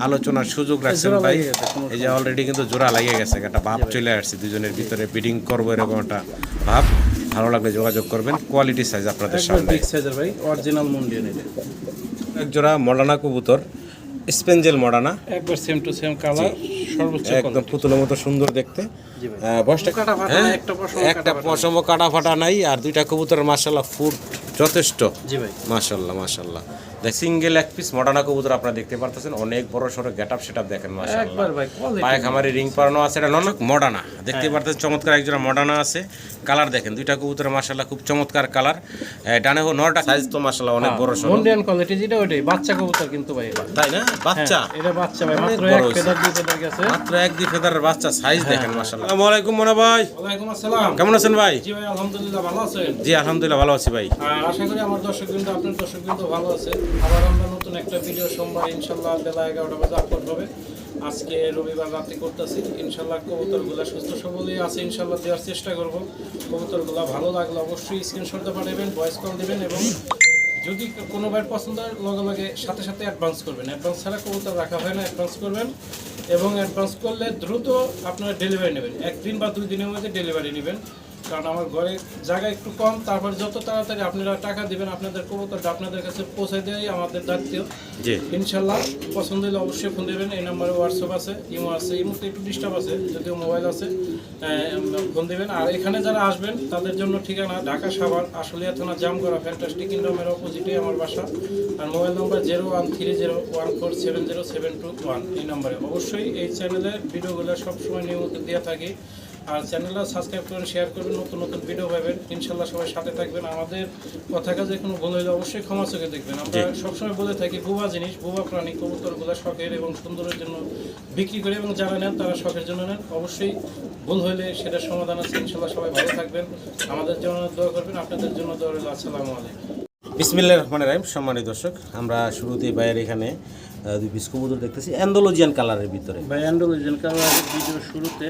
আলোচনার সুযোগ রাখছেন ভাই। এই যে অলরেডি কিন্তু জোড়া লাগিয়ে গেছে, একটা ভাব চলে আসছে দুজনের ভিতরে, বিডিং করবো এরকম একটা ভাব। ভালো লাগলে যোগাযোগ করবেন। কোয়ালিটি সাইজ আপনাদের সামনে বিগ সাইজের ভাই, অরিজিনাল মুন্ডিয়ান। এটা এক জোড়া মডানা কবুতর, স্পেঞ্জেল মডানা, একবার সেম টু সেম কালার, সর্বোচ্চ একদম পুতুলের মতো সুন্দর দেখতে। বয়সটা একটা পশমও কাটা ফাটা নাই, আর দুইটা কবুতরের মাশাআল্লাহ ফুট যথেষ্ট। জি ভাই, মাশাআল্লাহ মাশাআল্লাহ। সিঙ্গেল এক পিস মডানা কবুতর আপনারা দেখতে পারতেছেন, অনেক বড় সড়ো গেটআপ সেটআপ দেখেন মাশাআল্লাহ। একবার ভাই কোয়ালিটি, পায়ে খামারে রিং পরানো আছে, এটা ননক মডানা দেখতে পারতেছেন। চমৎকার একজোড়া মডানা আছে, কালার দেখেন দুইটা কবুতরের মাশাআল্লাহ খুব চমৎকার কালার। ডানে হো নরটা সাইজ তো মাশাআল্লাহ অনেক বড় সড়ো মুন্ডিয়ান কোয়ালিটি যেটা ওইটাই বাচ্চা কবুতর কিন্তু ভাই, তাই না? বাচ্চা এটা বাচ্চা ভাই, মাত্র এক ফেদার দুই ফেদার গেছে, মাত্র এক দুই ফেদারের বাচ্চা, সাইজ দেখেন মাশাআল্লাহ। আসসালামু আলাইকুম মোনা ভাই। ওয়ালাইকুম আসসালাম, কেমন আছেন ভাই? জি ভাই আলহামদুলিল্লাহ ভালো আছেন? জি আলহামদুলিল্লাহ ভালো আছি ভাই। আর আশা করি আমার দর্শকবৃন্দ, আপনার দর্শকবৃন্দ ভালো আছে। আবার আমরা নতুন একটা ভিডিও সোমবার ইনশাল্লাহ বেলা 11টা বাজে আপলোড হবে। আজকে রবিবার রাতে করতেছি ইনশাল্লাহ। কবুতরগুলো সুস্থ সবলই আছে ইনশাল্লাহ, দেওয়ার চেষ্টা করব। কবুতরগুলো ভালো লাগলে অবশ্যই স্ক্রিনশটটা পাঠাবেন, ভয়েস কল দেবেন, এবং যদি কোনো বার পছন্দ হয় লগে লগে সাথে সাথে অ্যাডভান্স করবেন। অ্যাডভান্স ছাড়া কবুতর রাখা হয় না, অ্যাডভান্স করবেন। এবং অ্যাডভান্স করলে দ্রুত আপনারা ডেলিভারি নেবেন, 1 দিন বা 2 দিনের মধ্যে ডেলিভারি নেবেন। কারণ আমার ঘরে জায়গা একটু কম, তারপর যত তাড়াতাড়ি আপনারা টাকা দিবেন আপনাদের কবুতরটা আপনাদের কাছে পৌঁছে দেওয়াই আমাদের দায়িত্ব। জি ইনশাল্লাহ পছন্দ হলে অবশ্যই ফোন দেবেন। এই নাম্বারে হোয়াটসঅ্যাপ আছে, ইমো আছে, ইমোতে একটু ডিস্টার্ব আছে যদিও মোবাইল আছে, ফোন দেবেন। আর এখানে যারা আসবেন তাদের জন্য ঠিকানা ঢাকা সাভার আশুলিয়া থানা জামগড়া ফ্যান্টাস্টিক কিংডমের অপোজিটে আমার বাসা। আর মোবাইল নম্বর 013014070721 এই নাম্বারে। অবশ্যই এই চ্যানেলে ভিডিওগুলো সবসময় নিয়মিত দিয়ে থাকি। আর চ্যানেলটা সাবস্ক্রাইব করুন, শেয়ার করুন, নতুন নতুন ভিডিও পাবেন ইনশাল্লাহ। সবাই সাথে থাকবেন। আমাদের কথা কাজে কোনো ভুল হলে অবশ্যই ক্ষমা চোখে দেখবেন। আমরা সবসময় বলে থাকি বুবা জিনিস, বুবা প্রাণী কবুতরগুলো শখের এবং সুন্দরের জন্য বিক্রি করে, এবং যারা নেন তারা শখের জন্য নেন। অবশ্যই ভুল হলে সেটার সমাধান আছে ইনশাল্লাহ। সবাই ভালো থাকবেন, আমাদের জন্য দোয়া করবেন, আপনাদের জন্য দোয়া রইল। আসসালামু আলাইকুম। বিসমিল্লাহির রহমানির রহিম। সম্মানিত দর্শক, আমরা শুরুতেই ভাইয়ের এখানে দুই পিস কবুতর দেখতেছি অ্যান্ডালুজিয়ান কালারের ভিতরে। ভাই অ্যান্ডালুজিয়ান কালারের ভিডিও শুরুতে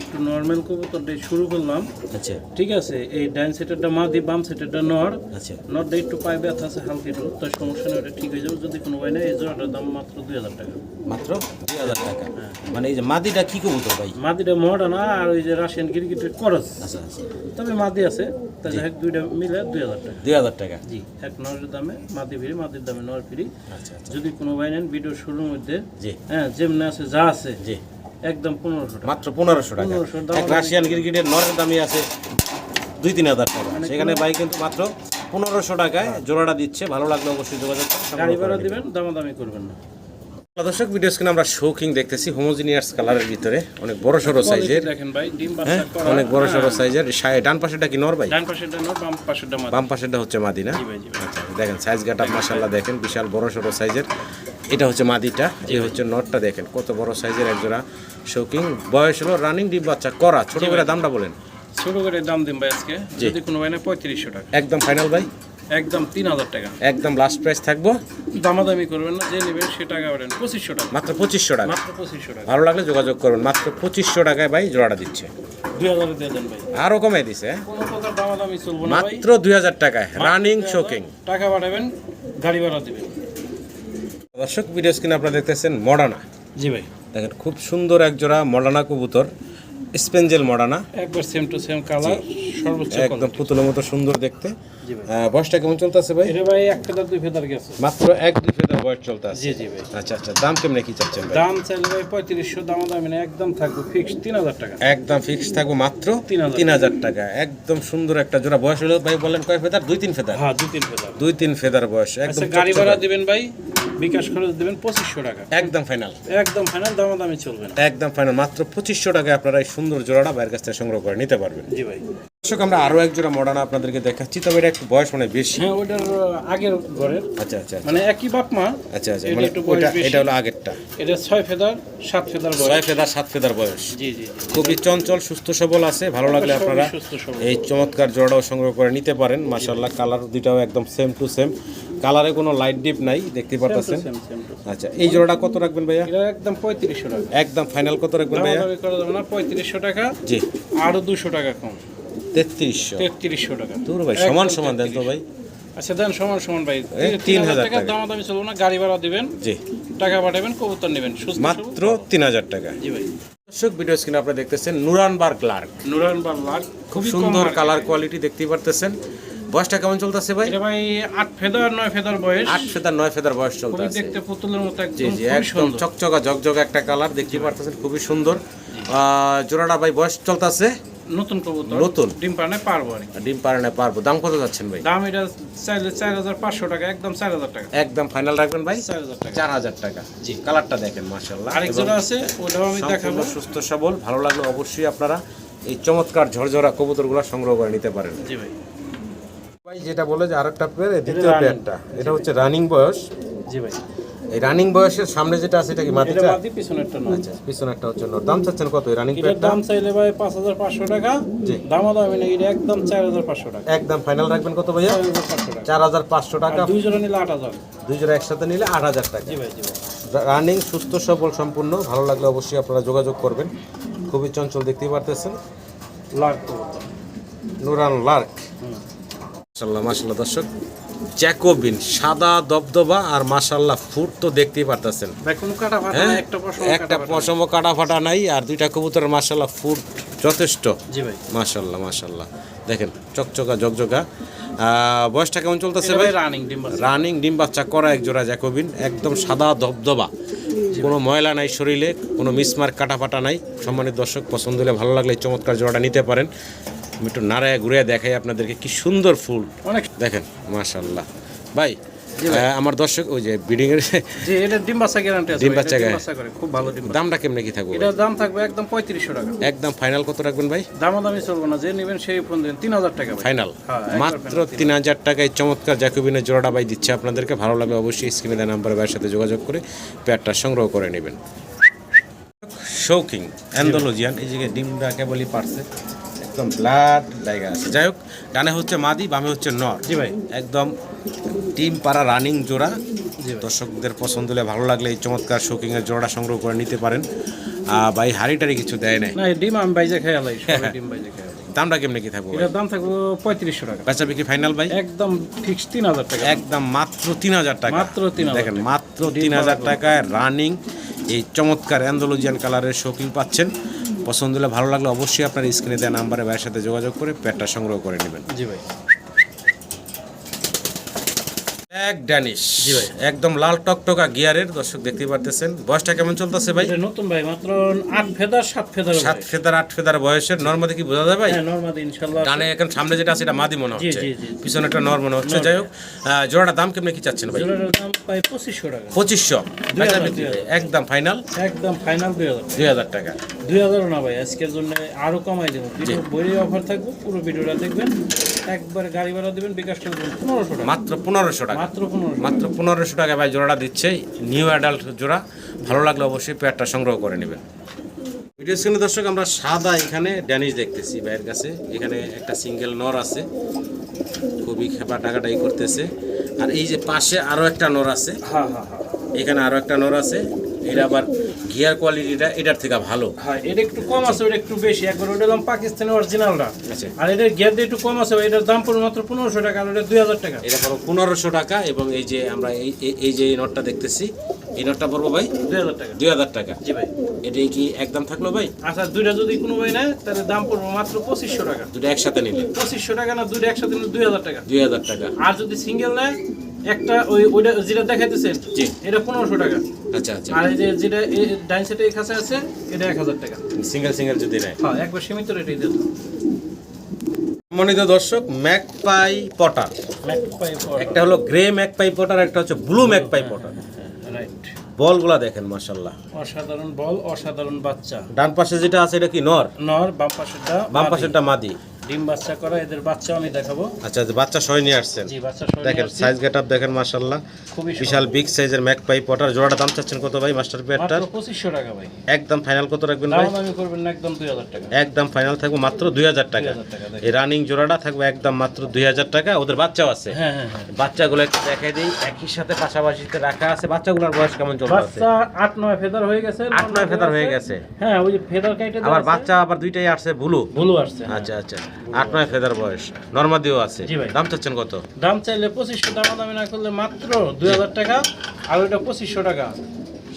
একটু নর্মাল কবুতর দিয়ে শুরু করলাম। আচ্ছা ঠিক আছে, এই ডাইন সেটেরটা মাদি, বাম সেটেরটা নর। আচ্ছা, নরটা একটু পায়ে ব্যথা আছে হালকা একটু, তার সমস্যা নেই, ওটা ঠিক হয়ে যাবে যদি কোনো ভাই না। এই জোড়াটার দাম মাত্র 2000 টাকা। মাত্র 2000 টাকা। মানে এই যে মাদিটা কি কবুতর ভাই? মাদিটা মডার্না, আর ওই যে রাশিয়ান ক্রিকেটের করস। আচ্ছা আচ্ছা, তবে মাদি আছে, তাহলে দুইটা মিলে 2000 টাকা। 2000 টাকা জি, এক নরের দামে মাদি ফ্রি, মাদির দামে নর ফ্রি। আচ্ছা আচ্ছা, যদি কোনো ভাই নেন ভিডিও শুরুর মধ্যে জি যেমনি আছে যা আছে জি একদম 1500 টাকা। মাত্র 1500 টাকা। 1500 দাম। এক রাশিয়ান ক্রিকেটের নরের দামই আছে 2-3000 টাকা, সেখানে ভাই কিন্তু মাত্র 1500 টাকায় জোড়াটা দিচ্ছে। ভালো লাগলে অবশ্যই যোগাযোগ করুন, গাড়ি ভাড়া দিবেন, দামাদামি করবেন না। দর্শক ভিডিও স্ক্রিনে আমরা শৌকিং দেখতেছি হোমোজিনিয়াস কালারের ভিতরে, অনেক বড় সড়ো সাইজের। দেখেন ভাই ডিম বাচ্চা করা, অনেক বড় সড়ো সাইজের। ডান পাশেরটা কি নর ভাই? ডান পাশেরটা নর, বাম পাশেরটা মাদি। বাম পাশেরটা হচ্ছে মাদি না? জি ভাই, জি ভাই। আচ্ছা, দেখেন সাইজ গাটা মাশাআল্লাহ দেখেন, বিশাল বড় সড়ো সাইজের। এটা হচ্ছে মাদিটা, এই হচ্ছে নটটা। দেখেন কত বড় সাইজের একজোড়া শৌকিং। বয়স হলো রানিং, ডিম বাচ্চা করা। ছোট করে দামটা বলেন। ছোট করে দাম দিন ভাই আজকে, যদি কোনো ভাই না 3500 টাকা। একদম ফাইনাল ভাই, একদম 3000 টাকা। একদম লাস্ট প্রাইস থাকবো। দামাদামি করবেন না, যে নেবেন সে টাকা পাবেন 2500 টাকা। মাত্র 2500 টাকা। মাত্র 2500 টাকা। ভালো লাগলে যোগাযোগ করবেন। মাত্র 2500 টাকায় ভাই জোড়াটা দিচ্ছে। 2000 দিয়ে দেন ভাই, আরো কমে দিছে। কোনো প্রকার দামাদামি চলবে না ভাই। মাত্র 2000 টাকায় রানিং শৌকিং। টাকা পাঠাবেন, গাড়ি ভাড়া দিবেন। দর্শক ভিডিও স্ক্রিনে আপনারা দেখতেছেন মডানা। জি ভাই, দেখেন খুব সুন্দর একজোড়া মডানা কবুতর, স্পেঞ্জেল মডানা, একবার সেম টু সেম কালার, সর্বোচ্চ একদম পুতুলের মতো সুন্দর দেখতে। জি ভাই। বয়সটা কেমন চলতেছে ভাই? এটা ভাই এক ফেদার দুই ফেদার গেছে। মাত্র 1-2 ফেদার বয়স চলতেছে। জি জি ভাই। আচ্ছা আচ্ছা, দাম কেমনে কি চাচ্ছেন ভাই? দাম চাইলে ভাই 3500, দামাদামি না, একদম থাকবে ফিক্স 3000 টাকা। একদম ফিক্স থাকবো মাত্র 3000 3000 টাকা। একদম সুন্দর একটা জোড়া। বয়স হলো ভাই বলেন কয় ফেদার? 2-3 ফেদার। হ্যাঁ, 2-3 ফেদার। 2-3 ফেদার বয়স। একদম আচ্ছা, গাড়ি ভাড়া দিবেন ভাই, বিকাশ খরচ দিবেন 2500 টাকা। একদম ফাইনাল, একদম ফাইনাল, দামাদামি চলবে না। একদম ফাইনাল। মাত্র 2500 টাকায় আপনারা এই সুন্দর জোড়াটা বাইরের কাছ থেকে সংগ্রহ করে নিতে পারবেন। জি ভাই। দর্শক আমরা আরো এক জোড়া মডার্ন আপনাদেরকে দেখাচ্ছি, তবে এটা একটু বয়স মানে বেশি। হ্যাঁ, ওইটার আগের ঘরের, আচ্ছা আচ্ছা মানে একই বাপ মা। আচ্ছা আচ্ছা, এটা মানে একটু বয়স বেশি। এটা হলো আগেরটা। এটা 6 ফেদার 7 ফেদার বয়স। 6 ফেদার 7 ফেদার বয়স। জি জি জি। খুবই চঞ্চল, সুস্থ সবল আছে। ভালো লাগলে আপনারা সুস্থ সবল। এই চমৎকার জোড়াটাও সংগ্রহ করে নিতে পারেন। মাশাআল্লাহ, কালার দুইটাও একদম সেম টু সেম। কালারে কোনো লাইট ডিপ নাই, দেখতে পারতেছেন। আচ্ছা, এই জোড়াটা কত রাখবেন ভাইয়া? এটা একদম 3500 টাকা। একদম ফাইনাল কত রাখবেন ভাইয়া? দামাদামি করা যাবে না, 3500 টাকা। জি, আরো 200 টাকা কম, 3300। 3300 টাকা। দূর ভাই, সমান সমান দেন তো ভাই। আচ্ছা দেন সমান সমান ভাই, 3000 টাকা টাকা। দামাদামি চলবে না, গাড়ি ভাড়া দিবেন, জি টাকা পাঠাবেন, কবুতর নেবেন সুস্থ মাত্র 3000 টাকা। জি ভাই। দর্শক ভিডিও স্ক্রিনে আপনারা দেখতেছেন নুরানবার্গ লার্ক, নুরান বাংলার খুব সুন্দর কালার কোয়ালিটি দেখতেই পারতেছেন। বয়সটা কেমন চলতেছে ভাই? এটা ভাই 8 ফেদার 9 ফেদার বয়স, 8 ফেদার 9 ফেদার বয়স খুবই চলতেছে। দেখতে পুতুলের মতো জি একদম জি খুবই একদম সুন্দর। চকচকা ঝকঝকে একটা কালার দেখতেই পারতেছেন, খুবই সুন্দর। জোড়াটা ভাই বয়স চলতেছে নতুন কবুতর, নতুন। ডিম পাড়ে পারবো আর কি। ডিম পারে না পারবো। দাম কত যাচ্ছেন ভাই? দাম এটা চাইলে 4500 টাকা, একদম 4000 টাকা, একদম ফাইনাল রাখবেন ভাই 4000 টাকা। 4000 টাকা। জি কালারটা দেখেন মাশাআল্লাহ। আরেক জোড়া আছে, ওটাও আমি দেখাবো। সুস্থ সবল, ভালো লাগলো অবশ্যই আপনারা এই চমৎকার ঝরঝরা কবুতরগুলো সংগ্রহ করে নিতে পারেন। জি ভাই। ভাই যেটা বলে যে আরেকটা পেয়ার, দ্বিতীয় পেয়ারটা এটা হচ্ছে রানিং বয়স। জি ভাই। এই রানিং বয়সের সামনে যেটা আছে এটা কি এটা মাদিটা? মাদি, পিছনেরটা না। আচ্ছা পিছনে একটা হচ্ছে নর। দাম চাচ্ছেন কত এই রানিং এটার পেয়ারটা? দাম চাইলে ভাই 5500 টাকা। জি। দামাদামি না, এটা একদম 4500 টাকা। একদম ফাইনাল রাখবেন কত ভাইয়া? 4500 টাকা। 4500 টাকা। আর দুই জোড়া নিলে 8000। দুই জোড়া একসাথে নিলে 8000 টাকা। জি ভাই, জি ভাই। রানিং সুস্থ সবল সম্পূর্ণ, ভালো লাগলে অবশ্যই আপনারা যোগাযোগ করবেন। খুবই চঞ্চল দেখতেই পারতেছেন, লাখ কবুতর। নুরান লার্ক। মাশাআল্লাহ মাশাআল্লাহ দর্শক, জ্যাকোবিন সাদা দবদবা আর মাশাআল্লাহ ফুট তো দেখতেই পারতেছেন। ভাই কোনো কাটা ফাটা হ্যাঁ না, একটা পশম একটা পশম কাটা ফাটা নাই, আর দুইটা কবুতরের মাশাআল্লাহ ফুট যথেষ্ট। জি ভাই। মাশাআল্লাহ মাশাআল্লাহ দেখেন চকচকা ঝকঝকা। বয়সটা কেমন চলতেছে এটা ভাই? ভাই রানিং ডিম বাচ্চা। রানিং ডিম বাচ্চা করা এক জোড়া জ্যাকোবিন, একদম সাদা দবদবা, কোনো ময়লা নাই শরীরে, কোনো মিসমার্ক কাটা ফাটা নাই। সম্মানিত দর্শক পছন্দ হলে ভালো লাগলে এই চমৎকার জোড়াটা নিতে পারেন। আমি একটু নাড়ায় ঘুরে দেখাই আপনাদেরকে কি সুন্দর ফুল অনেক দেখেন মাশাআল্লাহ। ভাই আমার দর্শক ওই যে ব্রিডিং এর জি, এটা ডিম বাচ্চা গ্যারান্টি আছে। ডিম ভাই, বাচ্চা এটা ডিম গায়ে। বাচ্চা করে খুব ভালো ডিম বাচ্চা। দামটা কেমনে কি থাকবে? এটার দাম থাকবে একদম 3500 টাকা। একদম ফাইনাল কত রাখবেন ভাই? দামাদামি চলবে না, যে নেবেন সেই ফোন দিবেন 3000 টাকা ভাই। ফাইনাল হ্যাঁ, একবার মাত্র 3000 টাকায় চমৎকার জ্যাকোবিনের জোড়াটা ভাই দিচ্ছে আপনাদেরকে। ভালো লাগবে অবশ্যই স্ক্রিনে দেওয়া নাম্বারে ভাইয়ের সাথে যোগাযোগ করে পেয়ারটা সংগ্রহ করে নেবেন। শৌকিং অ্যান্ডালুজিয়ান, এই জায়গায় ডিমটা কেবলই পারছে, একদম ব্লাড জায়গা আছে। যাই হোক, ডানে হচ্ছে মাদি, বামে হচ্ছে নর। জি ভাই। একদম টিম পাড়া রানিং জোড়া। জি ভাই। দর্শকদের পছন্দ হলে ভালো লাগলে এই চমৎকার শৌকিংয়ের জোড়াটা সংগ্রহ করে নিতে পারেন। ভাই হাড়িটারি কিছু দেয় নাই। না, এই ডিম আমি বাইজে খেয়ে আলাই, সবাই ডিম বাইজে খেয়ে আলাই। দামটা কেমনে কি থাকবে? এটার দাম থাকবে 3500 টাকা। বেচা বিক্রি ফাইনাল ভাই? একদম ফিক্স 3000 টাকা। একদম মাত্র 3000 টাকা। মাত্র 3000 দেখেন মাত্র 3000 টাকায় রানিং এই চমৎকার অ্যান্ডালুজিয়ান কালারের শৌকিং পাচ্ছেন। পছন্দ হলে ভালো লাগলে অবশ্যই আপনার স্ক্রিনে দেওয়া নাম্বারে ভাইয়ের সাথে যোগাযোগ করে পেটটা সংগ্রহ করে নেবেন। জি ভাই। এক ড্যানিশ, জি ভাই। একদম লাল টকটকা গিয়ারের, দর্শক দেখতে পারতেছেন। বয়সটা কেমন চলতেছে ভাই? এটা নতুন ভাই, মাত্র 8 ফেদার 7 ফেদার। 7 ফেদার 8 ফেদার বয়সের। নর্মাদি কি বোঝা যায় ভাই? হ্যাঁ, নরমাদি ইনশাআল্লাহ। ডানে এখন সামনে যেটা আছে এটা মাদি মনে হচ্ছে, জি, জি, জি। পিছনে একটা নর মনে হচ্ছে। যাই হোক, জোড়াটার দাম কেমনে কি চাচ্ছেন ভাই? জোড়াটার দাম প্রায় 2500 টাকা। 2500 বেচা বিক্রি একদম ফাইনাল একদম ফাইনাল 2000। 2000 টাকা। 2000 না ভাই, আজকের জন্য আরো কমাই দেব। ভিডিও বইয়ে অফার থাকবে, পুরো ভিডিওটা দেখবেন, একবার গাড়ি ভাড়া দিবেন, বিকাশ করবেন 1500 টাকা। মাত্র 1500 টাকা। মাত্র 1500। মাত্র 1500 টাকা ভাই জোড়াটা দিচ্ছে। নিউ অ্যাডাল্ট জোড়া। ভালো লাগলে অবশ্যই পেয়ারটা সংগ্রহ করে নেবেন। ভিডিও স্ক্রিনে দর্শক আমরা সাদা এখানে ড্যানিশ দেখতেছি ভাইয়ের কাছে। এখানে একটা সিঙ্গেল নর আছে, খুবই খেপা টাকাটাই করতেছে। আর এই যে পাশে আরো একটা নর আছে, হ্যাঁ হ্যাঁ হ্যাঁ এখানে আরো একটা নর আছে। এটা আবার গিয়ার কোয়ালিটিটা এটার থেকে ভালো। হ্যাঁ, এটা একটু কম আছে, ওটা একটু বেশি। একবার ওটা দাম পাকিস্তানি অরিজিনালটা, আচ্ছা। আর এটার গিয়ার দিয়ে একটু কম আছে। এটার দাম পড়বে মাত্র 1500 টাকা, আর ওটা 2000 টাকা। এটা পড়ো 1500 টাকা। এবং এই যে আমরা এই যে নটটা দেখতেছি, এই নটটা পড়বো ভাই 2000 টাকা। 2000 টাকা। জি ভাই। এটাই কি একদম থাকলো ভাই? আচ্ছা, দুইটা যদি কোনো ভাই নেয় তাহলে দাম পড়বে মাত্র 2500 টাকা। দুটো একসাথে নিলে 2500 টাকা না, দুইটা একসাথে নিলে 2000 টাকা। 2000 টাকা। আর যদি সিঙ্গেল নেয়, একটা ওইটা যেটা দেখাইতেছেন, জি। এটা 1500 টাকা। আচ্ছা আচ্ছা। আর এই যে যেটা ডাইন সাইডে এই কাছে আছে, এটা 1000 টাকা। সিঙ্গেল সিঙ্গেল যদি নেয়। হ্যাঁ, একবার সীমিত রেটেই দিত। সম্মানিত দর্শক, ম্যাকপাই পটার, একটা হলো গ্রে ম্যাকপাই পটার, একটা হচ্ছে ব্লু ম্যাকপাই পটার। রাইট। বলগুলা দেখেন মাশাআল্লাহ, অসাধারণ বল, অসাধারণ বাচ্চা। ডান পাশে যেটা আছে এটা কি নর? নর। বাম পাশেরটা বাম পাশেরটা মাদি। ডিম বাচ্চা করা, এদের বাচ্চা আমি দেখাবো। আচ্ছা, যে বাচ্চা সহ নিয়ে আসছেন। জি, বাচ্চা সহ দেখেন নিয়ে আসছি। সাইজ গেটআপ দেখেন মাশাআল্লাহ, খুবই বিশাল বিগ সাইজের ম্যাকপাই পটার। জোড়াটা দাম চাচ্ছেন কত ভাই মাস্টার পেয়ারটার? মাত্র 2500 টাকা ভাই। একদম ফাইনাল কত রাখবেন ভাই? দাম আমি করবেন না, একদম 2000 টাকা। একদম ফাইনাল থাকবে মাত্র 2000 টাকা। 2000 টাকা দেখেন। এই রানিং জোড়াটা থাকবে একদম মাত্র 2000 টাকা। ওদের বাচ্চাও আছে। হ্যাঁ হ্যাঁ হ্যাঁ। বাচ্চাগুলো একটু দেখাই দিই, একই সাথে পাশাপাশিতে রাখা আছে। বাচ্চাগুলোর বয়স কেমন চলছে? বাচ্চা 8-9 ফেদার হয়ে গেছে। 8-9 ফেদার হয়ে গেছে। হ্যাঁ, ওই যে ফেদার কাইটে আবার বাচ্চা আবার দুইটাই আসছে ব্লু। ভুলু আসছে। আচ্ছা আচ্ছা। 8-9 ফেদার বয়স, নরমাদিও আছে। জি ভাই। দাম চাচ্ছেন কত? দাম চাইলে 2500 টাকা, দামি না করলে মাত্র 2000 টাকা, আর ওইটা 2500 টাকা।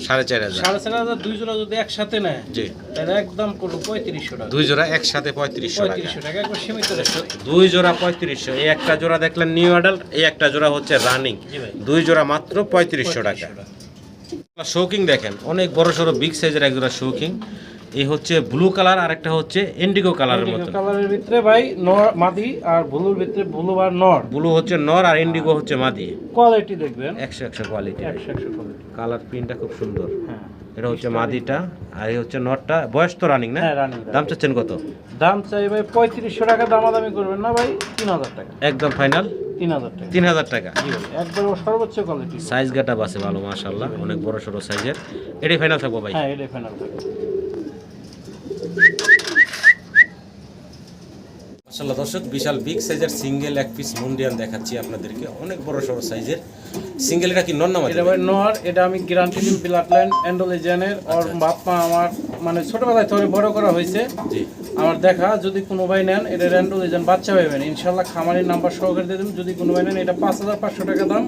4500। 4500 দুই জোড়া যদি একসাথে নেয় জি, তাহলে একদম করবো 3500 টাকা। দুই জোড়া একসাথে 3500 টাকা। 3500 টাকা একবার সীমিত রেট। দুই জোড়া 3500। এই একটা জোড়া দেখলেন নিউ অ্যাডাল্ট, এই একটা জোড়া হচ্ছে রানিং। জি ভাই। দুই জোড়া মাত্র 3500 টাকা। শৌকিং দেখেন, অনেক বড় সড়ো বিগ সাইজের এক জোড়া শৌকিং। এই হচ্ছে ব্লু কালার, আর একটা হচ্ছে ইন্ডিগো কালারের মতো। কালারের ভিতরে ভাই নর মাদি, আর ব্লুর ভিতরে ব্লু আর নর। ব্লু হচ্ছে নর আর ইন্ডিগো হচ্ছে মাদি। কোয়ালিটি দেখবেন 100 কোয়ালিটি। 100 কোয়ালিটি। কালার প্রিন্টটা খুব সুন্দর। হ্যাঁ, এটা হচ্ছে মাদিটা, আর এই হচ্ছে নরটা। বয়স তো রানিং না? হ্যাঁ রানিং। দাম চাচ্ছেন কত? দাম চাই ভাই 3500 টাকা, দামাদামি করবেন না ভাই, 3000 টাকা। একদম ফাইনাল 3000 টাকা। 3000 টাকা। জি ভাই, একবার সর্বোচ্চ কোয়ালিটি। সাইজ গাটা আছে ভালো মাশাআল্লাহ, অনেক বড় সড়ো সাইজের। এটাই ফাইনাল থাকবো ভাই। হ্যাঁ, এটাই ফাইনাল থাকবে। মাশাআল্লাহ দর্শক, বিশাল বিগ সাইজের সিঙ্গেল এক পিস মুন্ডিয়ান দেখাচ্ছি আপনাদেরকে, অনেক বড় সড়ো সাইজের সিঙ্গেল। এটা কি নর না মাদি? এটা ভাই নর, এটা আমি গ্যারান্টি দিই ব্লাড লাইন অ্যান্ডোলিজেনের। ওর বাপ মা আমার মানে ছোটবেলায় থেকে বড় করা হয়েছে জি। আমার দেখা। যদি কোনো ভাই নেন এটা অ্যান্ডোলিজেন বাচ্চা পাবেন ইনশাল্লাহ, খামারের নাম্বার সহকারে দিয়ে দেবেন। যদি কোনো ভাই নেন, এটা 5500 টাকা দাম,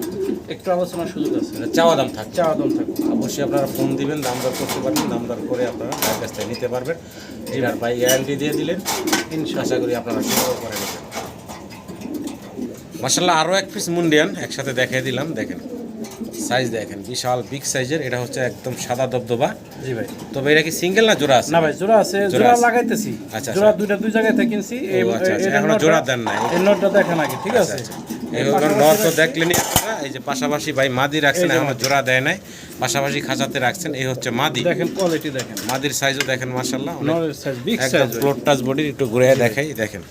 একটু আলোচনার সুযোগ আছে। এটা চাওয়া দাম থাকছে। চাওয়া দাম থাকবে। অবশ্যই আপনারা ফোন দিবেন, দাম দর করতে পারবেন, দাম দর করে আপনারা তার কাছ থেকে নিতে পারবেন। এটার ভাই গ্যারান্টি দিয়ে দিলেন, আশা করি আপনারা সংগ্রহ করে নেবেন। মাশাআল্লাহ, আরও এক পিস মুন্ডিয়ান একসাথে দেখিয়ে দিলাম। দেখেন সাইজ দেখেন, বিশাল বিগ সাইজের। এটা হচ্ছে একদম সাদা দবদবা। জি ভাই। তবে এটা কি সিঙ্গেল না জোড়া আছে? না ভাই, জোড়া আছে, জোড়া লাগাইতেছি। আচ্ছা, জোড়া দুইটা দুই জায়গায় থেকে কিনছি। এখনো জোড়া দেন নাই? এই নটটা দেখেন আগে, ঠিক আছে? এই নর তো দেখলেনই আপনারা। এই যে পাশাপাশি ভাই মাদি রাখছেন, এখনো জোড়া দেয় নাই, পাশাপাশি খাঁচাতে রাখছেন। এই হচ্ছে মাদি। দেখেন কোয়ালিটি দেখেন, মাদির সাইজও দেখেন মাশাআল্লাহ, নরের সাইজ বিগ একদম সাইজ। Floor touch body. একটু ঘুরে দেখাই, দেখেন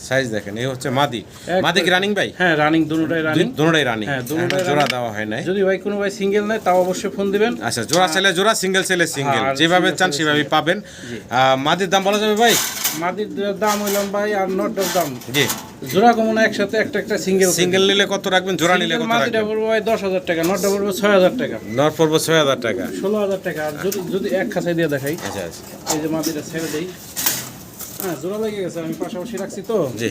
সাইজ দেখেন। এই হচ্ছে মাদি। মাদি কি রানিং ভাই? হ্যাঁ রানিং, দুটোটাই রানিং। দুটোটাই রানিং। হ্যাঁ, দুটোটাই জোড়া running। দেওয়া হয় নাই। যদি ভাই কোনো ভাই সিঙ্গেল নেয় তাও অবশ্যই ফোন দিবেন। আচ্ছা, জোড়া চাইলে জোড়া, সিঙ্গেল চাইলে সিঙ্গেল, আর যেভাবে single চান চাইলে সেভাবেই পাবেন। মাদির দাম বলা যাবে ভাই? মাদির দাম হইলাম ভাই, আর নটটার দাম জি। জোড়া কমন একসাথে একটা সিঙ্গেল। সিঙ্গেল নিলে কত রাখবেন? জোড়া নিলে কত মাদিটা রাখবেন? পড়বে ভাই 10000 টাকা, নটটা পড়বে 6000 টাকা, নর পড়বো 6000 টাকা। 16000 টাকা। আর যদি এক খাঁচাই দিয়ে দেখাই, আচ্ছা আচ্ছা, এই যে মাদিটা ছেড়ে দেই। হ্যাঁ, জোড়া লেগে গেছে, আমি পাশাপাশি রাখছি তো। জি।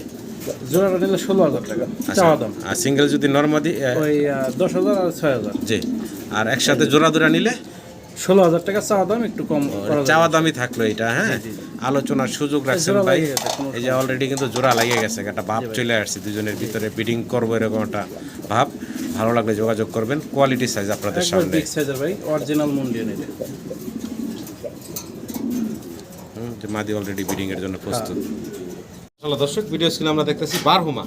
জোড়াটা নিলে 16000 টাকা চাওয়া দাম। আর সিঙ্গেল যদি নরমাদি ওই 10000 আর 6000। জি। আর একসাথে জোড়া জোড়া নিলে 16000 টাকা চাওয়া দাম, একটু কম করা যাবে। চাওয়া দামই থাকলো এটা। হ্যাঁ, আলোচনার সুযোগ রাখছেন জোড়া ভাই। লেগে গেছে, কোনো এই যে অলরেডি কিন্তু জোড়া লাগিয়ে গেছে, একটা ভাব চলে আসছে, দুজনের ভিতরে বিডিং করবো এরকম একটা ভাব। ভালো লাগলে যোগাযোগ করবেন। কোয়ালিটি সাইজ আপনাদের একবার সামনে। বিগ সাইজের ভাই, অরিজিনাল মুন্ডিয়ান এটা। যে মাদি অলরেডি বিডিং এর জন্য প্রস্তুত। আসলে দর্শক, ভিডিও স্ক্রিনে আমরা দেখতেছি বারহুমা,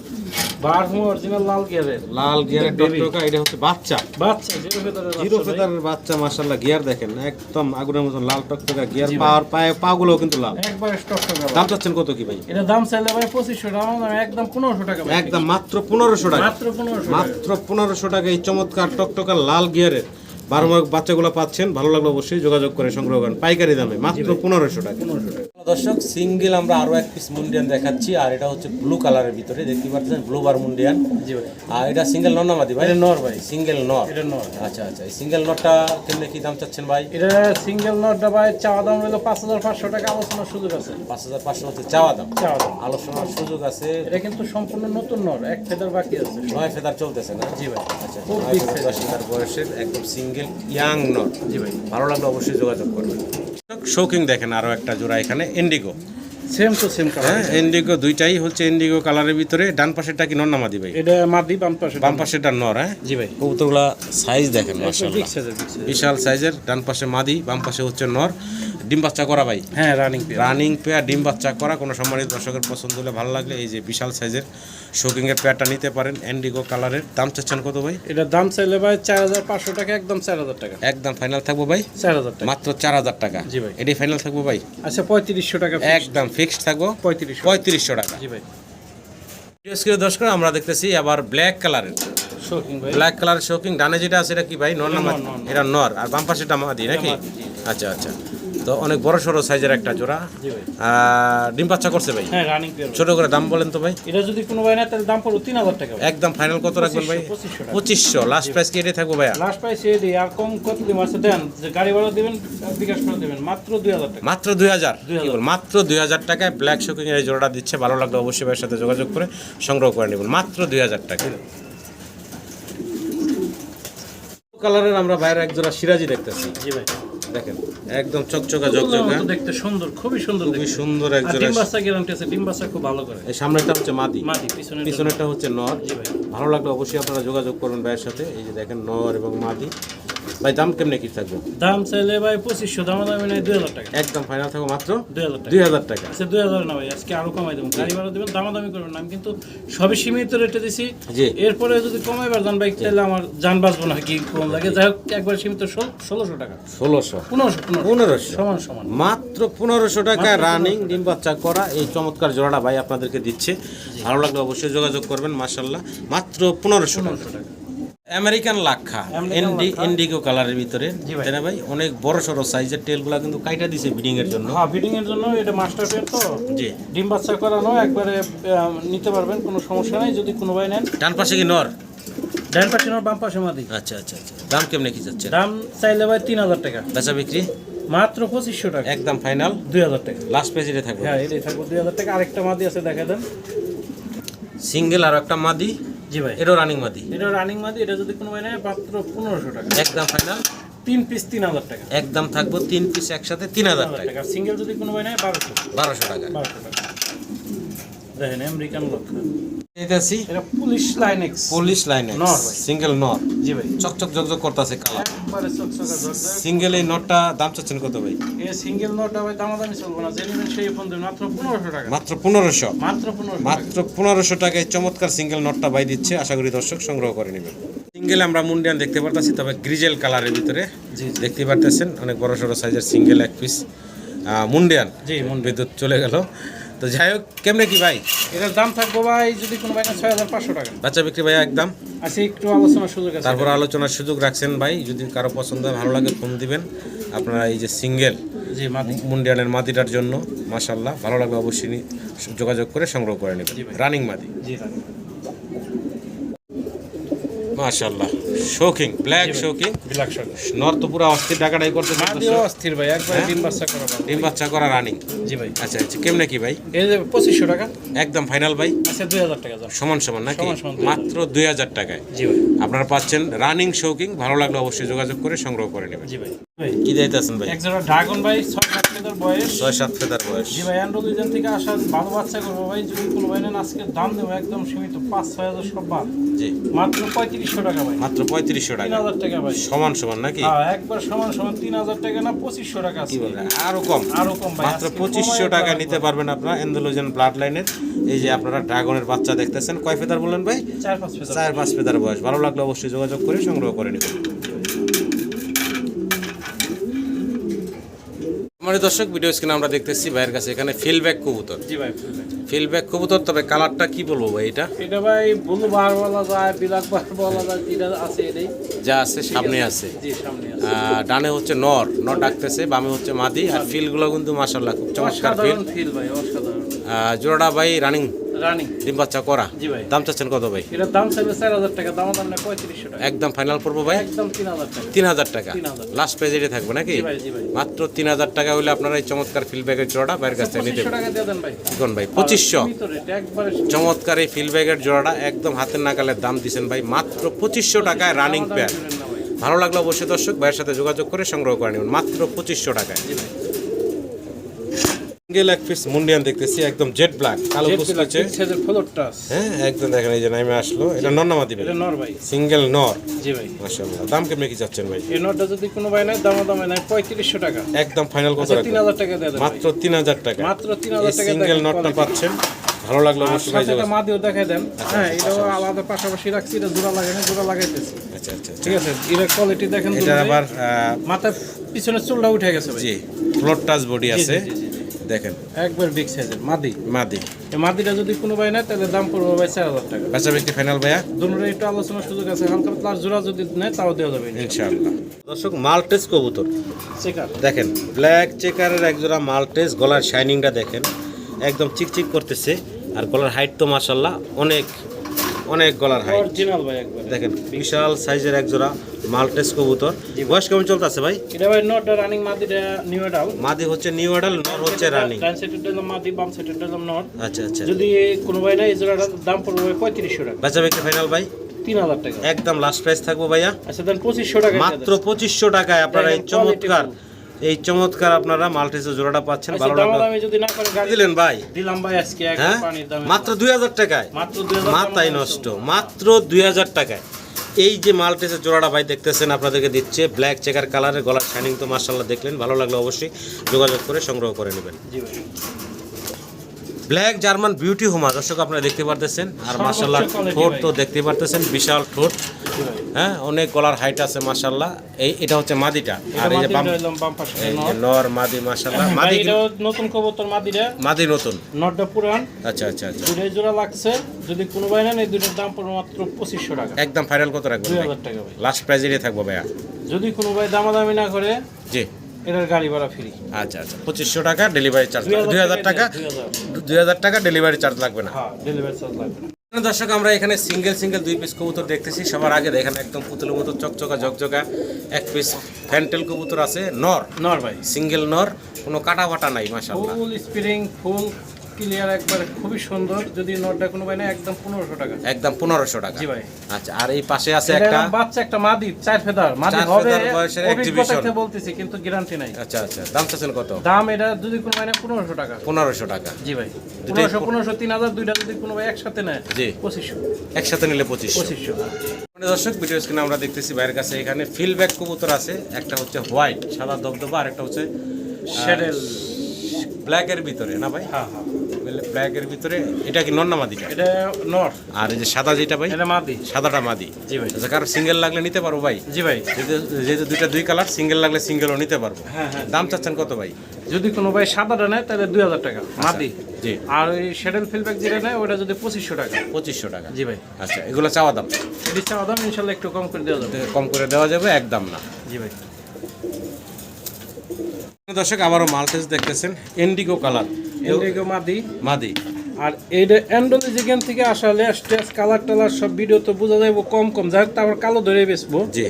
বারহুমা অরিজিনাল লাল গিয়ারের। লাল গিয়ারের টকটকা। এটা হচ্ছে বাচ্চা, বাচ্চা জিরো ফেদারের জিরো ফেদারের বাচ্চা। মাশাআল্লাহ, গিয়ার দেখেন একদম আগুনের মতন লাল টকটকা গিয়ার। পাওয়ার পাগুলোও কিন্তু লাল। একবার স্টক টাকা। দাম চাচ্ছেন কত কি ভাই? এটা দাম চাইলে ভাই 2500 টাকা, আমি একদম 1500 টাকা ভাই। একদম মাত্র 1500 টাকা। মাত্র 1500 টাকা। মাত্র 1500 টাকা এই চমৎকার টকটকা লাল গিয়ারের বারহুমার বাচ্চাগুলো পাচ্ছেন। ভালো লাগলে অবশ্যই যোগাযোগ করে সংগ্রহ করেন পাইকারি দামে, মাত্র 1500 টাকা। 1500 টাকা। দর্শক, সিঙ্গেল আমরা আরো এক পিস মুন্ডিয়ান দেখাচ্ছি, আর এটা হচ্ছে ব্লু কালারের ভিতরে দেখতে পাচ্ছেন, ব্লু বার মুন্ডিয়ান। জি ভাই। আর এটা সিঙ্গেল নর না মাদি ভাই? এটা নর ভাই। সিঙ্গেল নর। এটা নর। আচ্ছা আচ্ছা, এই সিঙ্গেল নরটা কিনলে কি দাম চাচ্ছেন ভাই? এটা সিঙ্গেল নটটা ভাই চাওয়া দাম হলো 5500 টাকা, আলোচনার সুযোগ আছে। 5500 হচ্ছে চাওয়া দাম, চাওয়া দাম। আলোচনার সুযোগ আছে। এটা কিন্তু সম্পূর্ণ নতুন নর, এক ফেদার বাকি আছে। 9 ফেদার চলতেছে না? জি ভাই। আচ্ছা, খুব 9 big ফেদার 10 ফেদার বয়সের একদম সিঙ্গেল ইয়াং নর। জি ভাই। ভালো লাগলে অবশ্যই যোগাযোগ করবেন। শৌকিং দেখেন, আরো একটা জোড়া এখানে Indigo. Same to same colour. হ্যাঁ, ইন্ডিগো দুইটাই হচ্ছে ইন্ডিগো কালারের ভিতরে। ডান পাশেরটা কি নর না মাদি ভাই? এটা মাদি, বাম পাশে। বাম পাশেরটা নর। হ্যাঁ জি ভাই। কবুতরগুলা সাইজ দেখেন বিগ মাশাআল্লাহ, সাইজের, বিগ সাইজের। বিশাল সাইজের। ডান পাশে মাদি, বাম পাশে হচ্ছে নর। ডিম বাচ্চা করা ভাই? হ্যাঁ, রানিং পেয়ার। রানিং পেয়ার, ডিম বাচ্চা করা। কোনো সম্মানিত দর্শকের পছন্দ হলে, ভালো লাগলে এই যে বিশাল সাইজের শৌকিং এর পেয়ারটা নিতে পারেন, ইন্ডিগো কালারের। দাম চাচ্ছেন কত ভাই? এটা দাম চাইলে ভাই 4500 টাকা, একদম 4000 টাকা। একদম ফাইনাল থাকবো ভাই? 4000 টাকা। মাত্র 4000 টাকা। জি ভাই। এটাই ফাইনাল থাকবো ভাই? আচ্ছা, 3500 টাকা। একদম ফিক্সড থাকবো 3500 টাকা। জি ভাই। দর্শক, আমরা দেখতেছি আবার ব্ল্যাক কালারের শৌকিং ভাই। Black colour shocking. ডানে যেটা আছে এটা কি ভাই, নর না মাদি? নর। এটা নর, আর বাম পাশেটা মাদি নাকি? মাদি, জি। আচ্ছা আচ্ছা, তো অনেক বড় সড়ো সাইজের একটা জোড়া। জি ভাই। ডিম বাচ্চা করছে ভাই? হ্যাঁ, রানিং পেয়ার। ছোট করে দাম বলেন তো ভাই। এটা যদি কোনো ভাই না তাহলে দাম পড়বে 3000 টাকা। একদম ফাইনাল কত রাখবেন ভাই? 2500 টাকা। 2500 লাস্ট প্রাইস কি এটাই থাকবো ভাইয়া? লাস্ট প্রাইস এই আর কম কত দিন আছে দেন, যে গাড়ি ভাড়া দিবেন বিকাশ করে দিবেন মাত্র 2000 টাকা। মাত্র 2000 মাত্র 2000 টাকায় ব্ল্যাক শোকিং এর এই জোড়াটা দিচ্ছে। ভালো লাগলে অবশ্যই ভাইয়ের সাথে যোগাযোগ করে সংগ্রহ করে নেবেন মাত্র 2000 টাকা। কালারের আমরা বাইরে এক জোড়া সিরাজি দেখতেছি। জি ভাই। দেখেন একদম চকচকা ঝকঝকা, দেখতে সুন্দর, খুবই সুন্দর, খুবই সুন্দর এক জোড়া। ডিম বাচ্চা গ্যারান্টি আছে, ডিম বাচ্চা খুব ভালো করে। এই সামনেটা হচ্ছে মাদি, পিছনে পিছনেরটা হচ্ছে নর। জি ভাই। ভালো লাগলে অবশ্যই আপনারা যোগাযোগ করবেন ভাইয়ের সাথে। এই যে দেখেন নর এবং মাদি। ভাই দাম কেমনে কি থাকবে? দাম চাইলে ভাই 2500, দামাদামি নেই 2000 টাকা। একদম ফাইনাল থাকবে মাত্র 2000 টাকা। 2000 টাকা। আচ্ছা 2000 না ভাই, আজকে আরো কমাই দেবো, গাড়ি ভাড়া দেবেন, দামাদামি করবেন না। আমি কিন্তু সবই সীমিত রেটে দিছি। জি। এরপরে যদি কমাইবার যান ভাই তাহলে আমার জান বাঁচবো না, কি কম লাগে। যাই হোক একবার সীমিত 1600 টাকা। 1600 1500 সমান সমান মাত্র 1500 টাকা রানিং ডিম বাচ্চা করা এই চমৎকার জোড়াটা ভাই আপনাদেরকে দিচ্ছে। ভালো লাগলে অবশ্যই যোগাযোগ করবেন। মাশাআল্লাহ মাত্র 1500 টাকা। আমেরিকান লাক্ষা ইন্ডিগো কালারের ভিতরে, তাই না ভাই? অনেক বড় সড়ো সাইজের, টেলগুলা কিন্তু কাইটা দিছে ব্রিডিং এর জন্য। হ্যাঁ, ব্রিডিং এর জন্য। এটা মাস্টার পেয়ার তো। জি। ডিম বাচ্চা করানো, একবারে নিতে পারবেন, কোনো সমস্যা নাই যদি কোনো ভাই নেন। ডান পাশে কি নর? ডান পাশে নর, বাম পাশে মাদি। আচ্ছা আচ্ছা আচ্ছা। দাম কেমনে কি যাচ্ছে? দাম চাইলে ভাই 3000 টাকা। বেচা বিক্রি মাত্র 2500 টাকা। একদম ফাইনাল 2000 টাকা। লাস্ট পেজে থাকবে। হ্যাঁ, এটাই থাকবে 2000 টাকা। আরেকটা মাদি আছে, দেখা দেন। সিঙ্গেল আর একটা মাদি। জি ভাই। এটা রানিং মাদি। এটা রানিং মাদি। এটা যদি কোনো ভাই নেয় মাত্র 1500 টাকা। একদম ফাইনাল 3 পিস 3000 টাকা। একদম থাকবো 3 পিস একসাথে 3000 টাকা। সিঙ্গেল যদি কোনো ভাই নেয় 1200 টাকা। 1200 টাকা। দেখেন আমেরিকান লক্ষা। এটাছি এটা police line x. Police line নর ভাই। সিঙ্গেল নর। জি ভাই। চকচক জকজক করতেছে কালার। একবারে চকচকা ঝকঝক। সিঙ্গেল এই নটটা দাম চাচ্ছেন কত ভাই? এই সিঙ্গেল নটটা ভাই দামাদামি চলবে না, যে নেবেন সেই ফোন দেবেন মাত্র 1500 টাকা। মাত্র 1500। মাত্র 1500 টাকা। মাত্র 1500 টাকায় চমৎকার সিঙ্গেল নটটা ভাই দিচ্ছে। আশা করি দর্শক সংগ্রহ করে নেবেন। সিঙ্গেল আমরা মুন্ডিয়ান দেখতে পারতেছি, তবে গ্রিজেল কালারের ভিতরে। জি। দেখতে পারতেছেন অনেক বড় সড়ো সাইজের সিঙ্গেল এক পিস মুন্ডিয়ান। জি, বিদ্যুৎ চলে গেল। তো যাই হোক কেমনে কি ভাই? এটার দাম থাকবে ভাই যদি কোনো ভাই না 6500 টাকা। বাচ্চা বিক্রি ভাই একদম আচ্ছা, একটু আলোচনার সুযোগ আছে। তারপর আলোচনার সুযোগ রাখছেন ভাই। যদি কারো পছন্দ হয়, ভালো লাগে, ফোন দিবেন। আপনারা এই যে সিঙ্গেল জি মাদি মুন্ডিয়ানের মাদিটার জন্য মাশাআল্লাহ ভালো লাগবে, অবশ্যই যোগাযোগ করে সংগ্রহ করে নেবেন। রানিং মাদি। জি মাশাআল্লাহ shocking black shocking black shocking নর তো পুরো অস্থির টাকাটাই করতে মাদিও অস্থির ভাই, একবার ডিম বাচ্চা করা ভাই। ডিম বাচ্চা করা রানিং। জি ভাই। আচ্ছা আচ্ছা কেমনে কি ভাই? এই যে 2500 টাকা। একদম ফাইনাল ভাই। আচ্ছা 2000 টাকা যাও। সমান সমান নাকি? সমান সমান। মাত্র 2000 টাকায় জি ভাই। আপনারা পাচ্ছেন রানিং শোকিং। ভালো লাগলে অবশ্যই যোগাযোগ করে সংগ্রহ করে নেবেন। জি ভাই। ভাই কি দিতেছেন ভাই? এক জোড়া ড্রাগন ভাই, 6-7 ফেদার বয়স। 6-7 ফেদার বয়স। জি ভাই, অ্যান্ড্রোলিজেন থেকে আসা ভালো বাচ্চা করবো ভাই। যদি কোনো ভাই নেন আজকে দাম দেবো একদম সীমিত 5-6 সব বাদ। জি। মাত্র 3500 টাকা ভাই। মাত্র 3500 টাকা। 3000 টাকা ভাই। সমান সমান নাকি? হ্যাঁ, একবার সমান সমান 3000 টাকা না 2500 টাকা আছে। কি বলেন? আরো কম? আরো কম ভাই। মাত্র 2500 টাকা নিতে পারবেন আপনারা এন্ডোলোজেন ব্লাড লাইনের। এই যে আপনারা ড্রাগনের বাচ্চা দেখতেছেন, কয় ফেদার বলেন ভাই? 4-5 ফেদার। 4-5 ফেদার বয়স। ভালো লাগলে অবশ্যই যোগাযোগ করে সংগ্রহ করে নেবেন। আমার দর্শক ভিডিও স্ক্রিনে আমরা দেখতেছি ভাইয়ের কাছে এখানে ফিলব্যাক কবুতর। জি ভাই। ফিলব্যাক কবুতর, তবে কালারটা কি বলবো ভাই? এটা ভাই ব্লু বার বলা যায়, ব্ল্যাক বার বলা যায়, যেটা আছে এটাই যা আছে সামনে আছে। জি সামনে আছে। ডানে হচ্ছে নর ডাকতেছে, বামে হচ্ছে মাদি। আর ফিলগুলো কিন্তু মাশাআল্লাহ খুব চমৎকার ফিল। ফিল ভাই অসাধারণ। জোড়াটা ভাই রানিং রানিং ডিম বাচ্চা করা। জি ভাই। দাম চাচ্ছেন কত ভাই? এটার দাম চাইলে 4000 টাকা, দাম না 3500 টাকা। একদম ফাইনাল পড়বো ভাই? একদম 3000 টাকা। 3000 টাকা 3000 লাস্ট পেজে থাকবে নাকি? জি ভাই। জি ভাই। মাত্র 3000 টাকা হলে আপনারা এই চমৎকার ফিলব্যাগের জোড়াটা বাইরের কাছ থেকে নিতে 2500 টাকা দিয়ে দেন ভাই। কোন ভাই? 2500। সীমিত রেট, একবারে চমৎকার এই ফিলব্যাগের জোড়াটা একদম হাতের নাগালের দাম দিচ্ছেন ভাই মাত্র 2500 টাকায় রানিং পেয়ার। ভালো লাগলো অবশ্যই দর্শক ভাইয়ের সাথে যোগাযোগ করে সংগ্রহ করে নেবেন মাত্র 2500 টাকায়। সিঙ্গেল এক পিস মুন্ডিয়ান দেখতেছি, একদম জেড ব্ল্যাক কালো কুচকুচে। সেজের ফ্লোরটা হ্যাঁ একদম দেখেন এই যে নামে আসলো। এটা নর না মাদি ভাই? এটা নর ভাই। সিঙ্গেল নর। জি ভাই। মাশাআল্লাহ। দাম কেমনে কি চাচ্ছেন ভাই? এই নরটা যদি কোনো ভাই নাই দামে নাই 3500 টাকা। একদম ফাইনাল কত রাখবেন? 3000 টাকা দিয়ে দেন মাত্র 3000 টাকা। মাত্র 3000 টাকা। সিঙ্গেল নটটা পাচ্ছেন। ভালো লাগলো অবশ্যই ভাই যোগাযোগ। মাদিও দেখাই দেন। হ্যাঁ, এটাও আলাদা পাশাপাশি রাখছি। এটা জোড়া লাগাই না, জোড়া লাগাইতেছি। আচ্ছা আচ্ছা ঠিক আছে। এর কোয়ালিটি দেখেন। এটা আবার মাথার পিছনে চুলটা উঠে গেছে ভাই। জি ফ্লোর টাচ বডি আছে দেখেন, একবার বিগ সাইজের মাদি। মাদি। এই মাদিটা যদি কোনো ভাই নেয় তাহলে দাম পড়বে ভাই 4000 টাকা। বেচা বিক্রি ফাইনাল ভাইয়া? দুটোর একটু আলোচনার সুযোগ আছে, হালকা প্লাস জোড়া যদি নেয় তাও দেওয়া যাবে ইনশাআল্লাহ। দর্শক মাল্টেস কবুতর চেকার দেখেন, ব্ল্যাক চেকারের একজোড়া মাল্টেস, গলার শাইনিংটা দেখেন একদম চিকচিক করতেছে। আর গলার হাইট তো মাশাআল্লাহ অনেক অনেক গলার হাইট অরিজিনাল ভাই একবার দেখেন, বিশাল সাইজের একজোড়া মাল্টেস কবুতর। বয়স কেমন চলতেছে ভাই? এটা ভাই নটটা রানিং মাদিটা নিউ অ্যাডাল। মাদি হচ্ছে নিউ অ্যাডাল, নর হচ্ছে রানিং। ডান সাইডের দিলাম মাদি, বাম সাইডের দিলাম নট। আচ্ছা আচ্ছা, যদি কোনো ভাই না এই জোড়াটার দাম পড়বে 3500 টাকা। বেচা বিক্রি ফাইনাল ভাই 3000 টাকা একদম লাস্ট প্রাইস থাকবো ভাইয়া। আচ্ছা দেন 2500 টাকা মাত্র 2500 টাকায় আপনারা এই চমৎকার আপনারা মাল্টেসের জোড়াটা পাচ্ছেন। ভালো লাগলো। আমি যদি না করে গাড়ি দিলেন ভাই? দিলাম ভাই আজকে এক হ্যাঁ পানির দামে মাত্র 2000 টাকায়, মাত্র 2000 মাথায় নষ্ট, মাত্র 2000 টাকায় এই যে মাল্টেসের জোড়াটা ভাই দেখতেছেন আপনাদেরকে দিচ্ছে, ব্ল্যাক চেকার কালারের, গলার শাইনিং তো মাশাআল্লাহ দেখলেন। ভালো লাগলো অবশ্যই যোগাযোগ করে সংগ্রহ করে নেবেন। জি ভাই ব্ল্যাক জার্মান বিউটি হোমা দর্শক আপনারা দেখতে পারতেছেন। আর মাশাআল্লাহ ঠোঁট তো দেখতে পারতেছেন, বিশাল ঠোঁট, হ্যাঁ অনেক গলার হাইট আছে মাশাআল্লাহ। এটা হচ্ছে মাদিটা, আর এই যে বাম পাশে এই যে নর মাদি মাশাআল্লাহ। মাদি এটা নতুন কবুতর মাদিটা, মাদি নতুন, নটটা পুরান। আচ্ছা আচ্ছা আচ্ছা, দুটোই জোড়া লাগছে। যদি কোনো ভাই নেন এই দুটোর দাম পড়বে মাত্র 2500 টাকা। একদম ফাইনাল কত রাখবেন? 2000 টাকা ভাই। লাস্ট প্রাইস এটাই থাকবো ভাইয়া। যদি কোনো ভাই দামাদামি না করে জি এটার গাড়ি ভাড়া ফ্রি। আচ্ছা আচ্ছা, 2500 টাকা ডেলিভারি চার্জ, 2000 টাকা, 2000 টাকা ডেলিভারি চার্জ লাগবে না। হ্যাঁ ডেলিভারি চার্জ লাগবে না। দর্শক আমরা এখানে সিঙ্গেল 2 পিস কবুতর দেখতেছি। সবার আগে দেখেন একদম পুতুলের মতো চকচকা ঝকঝকা 1 পিস ফ্যান্টেল কবুতর আছে, নর ভাই, সিঙ্গেল নর, কোনো কাটা বাটা নাই মাশাআল্লাহ। ফুল স্প্রিং, ফুল ক্লিয়ার, একবারে খুবই সুন্দর। যদি নটটা কোনো ভাই না একদম 1500 টাকা। একদম 1500 টাকা। জি ভাই। আচ্ছা, আর এই পাশে আছে একটা বাচ্চা, একটা মাদি, 4 ফেদার মাদি 4 হবে। ফেদার বয়সের এক্সিবিশন অভিজ্ঞতা বলতেছি কিন্তু গ্যারান্টি নাই। আচ্ছা আচ্ছা, দাম চাচ্ছেন কত? দাম এটা যদি কোনো ভাই না 1500 টাকা। 1500 টাকা। জি ভাই, দুটোই 1500 3000, দুইটা যদি কোনো ভাই একসাথে নেয় জি 2500। একসাথে নিলে 2500। 2500। মানে দর্শক ভিডিও স্ক্রিনে আমরা দেখতেছি বাইরের কাছে এখানে ফিলব্যাক কবুতর আছে। একটা হচ্ছে হোয়াইট সাদা দবদবা, আর একটা হচ্ছে শ্যাডেল ব্ল্যাকের ভিতরে না ভাই? হ্যাঁ হ্যাঁ, ব্ল্যাকের ভিতরে। এটা কি নর না মাদিটা? এটা নর। আর এই যে সাদা যেটা ভাই? এটা মাদি। সাদাটা মাদি। জি ভাই। আচ্ছা, কারো সিঙ্গেল লাগলে নিতে পারবো ভাই? জি ভাই। যেহেতু দুইটা 2 কালার, সিঙ্গেল লাগলে সিঙ্গেলও নিতে পারবো। হ্যাঁ হ্যাঁ। দাম চাচ্ছেন কত ভাই? যদি কোনো ভাই সাদাটা নেয় তাহলে 2000 টাকা মাদি। জি। আর ওই শ্যাডেল ফিলব্যাক যেটা নেয় ওটা যদি 2500 টাকা। 2500 টাকা। জি ভাই। আচ্ছা, এগুলো চাওয়া দাম? এটি চাওয়া দাম ইনশাল্লাহ একটু কম করে দেওয়া যাবে। কম করে দেওয়া যাবে, একদম না। জি ভাই। দর্শক আবারও মাল্টেস দেখতেছেন, ইন্ডিগো কালার, ইন্ডিগো মাদি। মাদি। আর এইটা অ্যান্ডোলি যেখান থেকে আসা লেস্টেস কালার টালার সব ভিডিও তো বোঝা যাবে কম কম, যাই হোক তারপর কালো ধরে বেচবো। জি,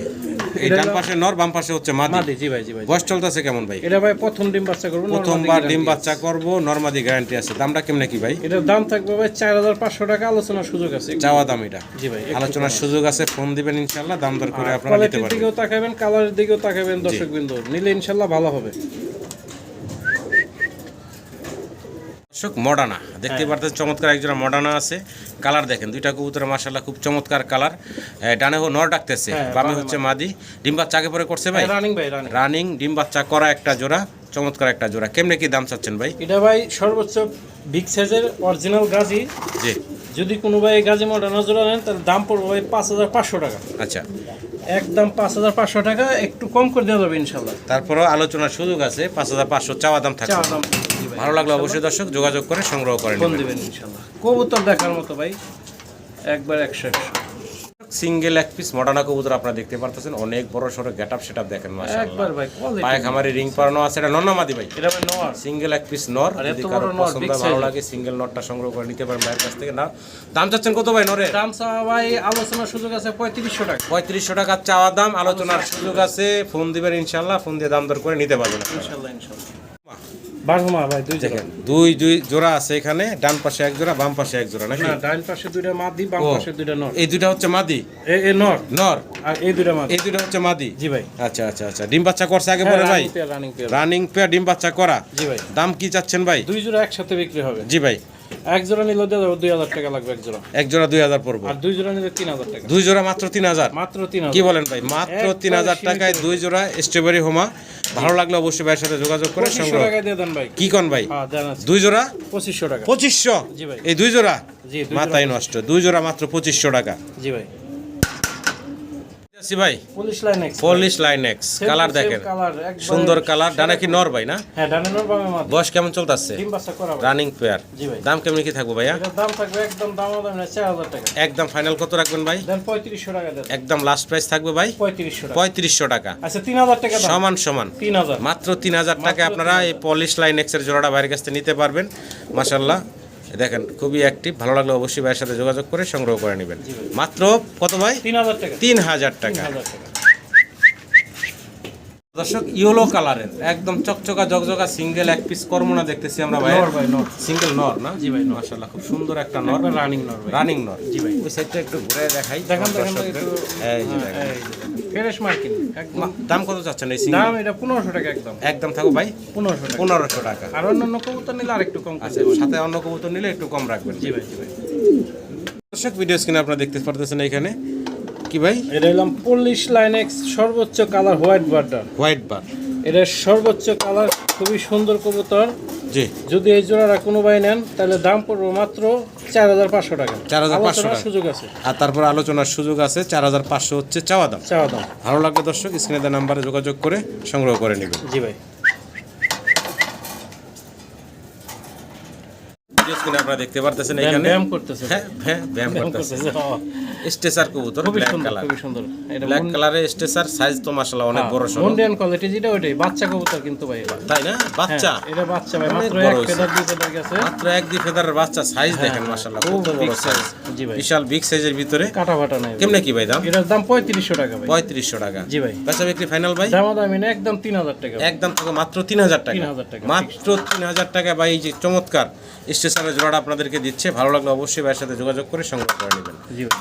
এই ডান পাশে নর, বাম পাশে হচ্ছে মাদি। মাদি। জি ভাই। জি ভাই। বয়স চলতেছে কেমন ভাই? এটা ভাই প্রথম ডিম বাচ্চা করবো, প্রথমবার ডিম বাচ্চা করবো, নরমাদি গ্যারান্টি আছে। দামটা কেমনে কি ভাই? এটার দাম থাকবে ভাই 4500 টাকা, আলোচনার সুযোগ আছে। চাওয়া দাম এটা? জি ভাই। আলোচনার সুযোগ আছে, ফোন দিবেন ইনশাআল্লাহ, দাম দর করে আপনারা নিতে কোয়ালিটির পারবেন। দিকেও তাকাবেন, কালারের দিকেও তাকাবেন দর্শক বিন্দু, নিলে ইনশাল্লাহ ভালো হবে। দর্শক মডানা দেখতে পারতেন, চমৎকার একজোড়া মডানা আছে। কালার দেখেন, দুইটা কবুতরের মাশাআল্লাহ খুব চমৎকার কালার। ডানে নর ডাকতেছে, বামে হচ্ছে মাদি। ডিম বাচ্চা আগে পরে করছে ভাই? রানিং ভাই, রানিং। রানিং ডিম বাচ্চা করা একটা জোড়া, চমৎকার একটা জোড়া। কেমনে কি দাম চাচ্ছেন ভাই? এটা ভাই সর্বোচ্চ বিগ সাইজের অরিজিনাল গাজী। জি। যদি কোনো ভাই গাজী মডার্ন জোড়া নেন তাহলে দাম পড়বে ভাই 5500 টাকা। আচ্ছা, একদম 5500 টাকা, একটু কম করে দেওয়া যাবে ইনশাল্লাহ। তারপরেও আলোচনার সুযোগ আছে, 5500 চাওয়া দাম থাকবে। চাওয়া দাম। জি ভাই। ভালো লাগলো অবশ্যই দর্শক যোগাযোগ করে সংগ্রহ করে ফোন নেবেন। দিবেন ইনশাল্লাহ। কবুতর দেখার মতো ভাই, একবার 100। সিঙ্গেল 1 পিস মডানা কবুতর আপনারা দেখতে পারতেছেন, অনেক বড় সড়ো গেটআপ সেটআপ দেখেন মাশাআল্লাহ। একবার ভাই কোয়ালিটি। পায়ে খামারে রিং পরানো আছে। এটা নর না মাদি ভাই? এটা ভাই নর। সিঙ্গেল 1 পিস নর। আর যদি এত কারো বড় নর, পছন্দ big ভালো size। লাগে সিঙ্গেল নরটা সংগ্রহ করে নিতে পারেন ভাইয়ের কাছ থেকে। না দাম চাচ্ছেন কত ভাই নরে? দাম চাওয়া ভাই আলোচনার সুযোগ আছে 3500 টাকা। 3500 টাকা চাওয়া দাম, আলোচনার সুযোগ আছে। ফোন দিবেন ইনশাআল্লাহ, ফোন দিয়ে দাম দর করে নিতে পারবেন ইনশাল্লাহ ইনশাল্লাহ। বারহুমা ভাই দুই জায়গা। দেখেন দুই জোড়া আছে এখানে, ডান পাশে এক জোড়া, বাম পাশে এক জোড়া নাকি? না, ডান পাশে দুইটা মাদি, বাম পাশে দুইটা নর। এই দুইটা হচ্ছে মাদি, এ নর। নর। আর এই দুইটা মাদি। এই দুইটা হচ্ছে মাদি। জি ভাই। আচ্ছা আচ্ছা আচ্ছা, ডিম বাচ্চা করছে আগে পরে ভাই? Running pair. রানিং পেয়ার ডিম বাচ্চা করা। জি ভাই। দাম কি চাচ্ছেন ভাই? দুই জোড়া একসাথে বিক্রি হবে। জি ভাই। এক জোড়া নিলে 2000 টাকা লাগবে এক জোড়া। এক জোড়া 2000 পড়বে। আর দুই জোড়া নিলে 3000 টাকা। দুই জোড়া মাত্র 3000? মাত্র 3000। কি বলেন ভাই? মাত্র 3000 টাকায় দুই জোড়া স্ট্রবেরি হোমা। ভালো লাগলে অবশ্যই ভাইয়ের সাথে যোগাযোগ করে 2500 সংগ্রহ। টাকা দিয়ে দেন ভাই। কি কোন ভাই? হ্যাঁ দেন আছে। দুই জোড়া 2500 টাকা। 2500? জি ভাই। এই দুই জোড়া? জি, দুই মাথায় নষ্ট। দুই জোড়া মাত্র 2500 টাকা। জি ভাই। সি ভাই police line x polish line x colour দেখেন, কালার সুন্দর কালার। ডানা কি নর ভাই না? হ্যাঁ ডানে নর বামে মাদি। বয়স কেমন চলতেছে? ডিম বাচ্চা করা ভাই। Running pair. জি ভাই। দাম কেমন কি থাকবো ভাইয়া? এটার দাম থাকবে একদম দাম 4000 টাকা। একদম ফাইনাল কত রাখবেন ভাই? দেন 3500 টাকা দেন। একদম লাস্ট প্রাইস থাকবে ভাই 3500 টাকা। 3500 টাকা। আচ্ছা 3000 টাকা দাম। সমান সমান 3000 মাত্র 3000 টাকায় আপনারা এই পলিশ লাইন এক্স এর জোড়াটা ভাইয়ের কাছ থেকে নিতে পারবেন। মাশাআল্লাহ দেখেন খুবই অ্যাক্টিভ, ভালো লাগলে অবশ্যই ভাইয়ের সাথে যোগাযোগ করে সংগ্রহ করে নেবেন। মাত্র কত ভাই? 3000 টাকা। 3000 টাকা। 3000 টাকা। দর্শক ইয়েলো কালারের একদম চকচকা জকজকা সিঙ্গেল এক পিস কর্মনা দেখতেছি আমরা ভাই। নর ভাই নর। সিঙ্গেল নর না? জি ভাই, নর। মাশাআল্লাহ খুব সুন্দর একটা নর, রানিং নর ভাই। রানিং নর। জি ভাই। ওই সাইডটা একটু ঘুরে দেখাই দেখেন দেখেন দর্শকদের। একটু এই যে দেখেন। ফ্রেশ মার্কিং একদম। দাম কত চাচ্ছেন এই সিঙ্গেল? দাম এটা 1500 টাকা একদম। একদম থাকো ভাই 1500 টাকা। 1500 টাকা। আর অন্যান্য কবুতর নিলে আরেকটু কম করে আচ্ছা দেব। সাথে অন্য কবুতর নিলে একটু কম রাখবেন। জি ভাই জি ভাই। দর্শক ভিডিও স্ক্রিনে আপনারা দেখতে পারতেছেন এখানে কি ভাই? এটা হলাম পুলিশ লাইন এক্স সর্বোচ্চ কালার হোয়াইট বার্ডার। হোয়াইট বার। এটা সর্বোচ্চ কালার, খুবই সুন্দর কবুতর। জি যদি এই জোড়াটা কোনো ভাই নেন তাহলে দাম পড়বে মাত্র 4500 টাকা। 4500 আলোচনার টাকা। সুযোগ আছে। আর তারপর আলোচনার সুযোগ আছে। 4500 হচ্ছে চাওয়া দাম। চাওয়া দাম। ভালো লাগলে দর্শক স্ক্রিনে দেওয়া নাম্বারে যোগাযোগ করে সংগ্রহ করে নেবেন। জি ভাই। ভিডিও স্ক্রিনে আপনারা দেখতে পারতেছেন এখানে ব্যায়াম করতেছে। হ্যাঁ হ্যাঁ ব্যায়াম করতেছে। করতেছে। স্টেসার কবুতর খুবই ব্ল্যাক সুন্দর কালার। খুবই সুন্দর। এটা ব্ল্যাক কালারের স্টেসার সাইজ তো মাশাআল্লাহ অনেক বড় সরো। মুন্ডিয়ান কোয়ালিটি যেটা ওইটাই বাচ্চা কবুতর কিন্তু ভাই এটা। তাই না? বাচ্চা হ্যাঁ, এটা বাচ্চা ভাই অনেক মাত্র বড় এক হয়েছে। ফেদার দুই ফেদার গেছে। মাত্র এক দুই ফেদারের বাচ্চা সাইজ দেখেন মাশাআল্লাহ খুব কত বড় big সাইজ। size। জি ভাই। বিশাল বিগ সাইজের ভিতরে। কাটা ফাটা নাই। কেমনে কি ভাই দাম? এটার দাম 3500 টাকা ভাই। 3500 টাকা। জি ভাই। বেচা বিক্রি ফাইনাল ভাই? দামাদামি না একদম 3000 টাকা। একদম থাকো মাত্র 3000 টাকা। 3000 টাকা। মাত্র 3000 টাকা ভাই। এই যে চমৎকার স্টেশনের জোড়াটা আপনাদেরকে দিচ্ছে, ভালো লাগলে অবশ্যই ভাইয়ের সাথে যোগাযোগ করে সংগ্রহ করে নেবেন। জি ভাই।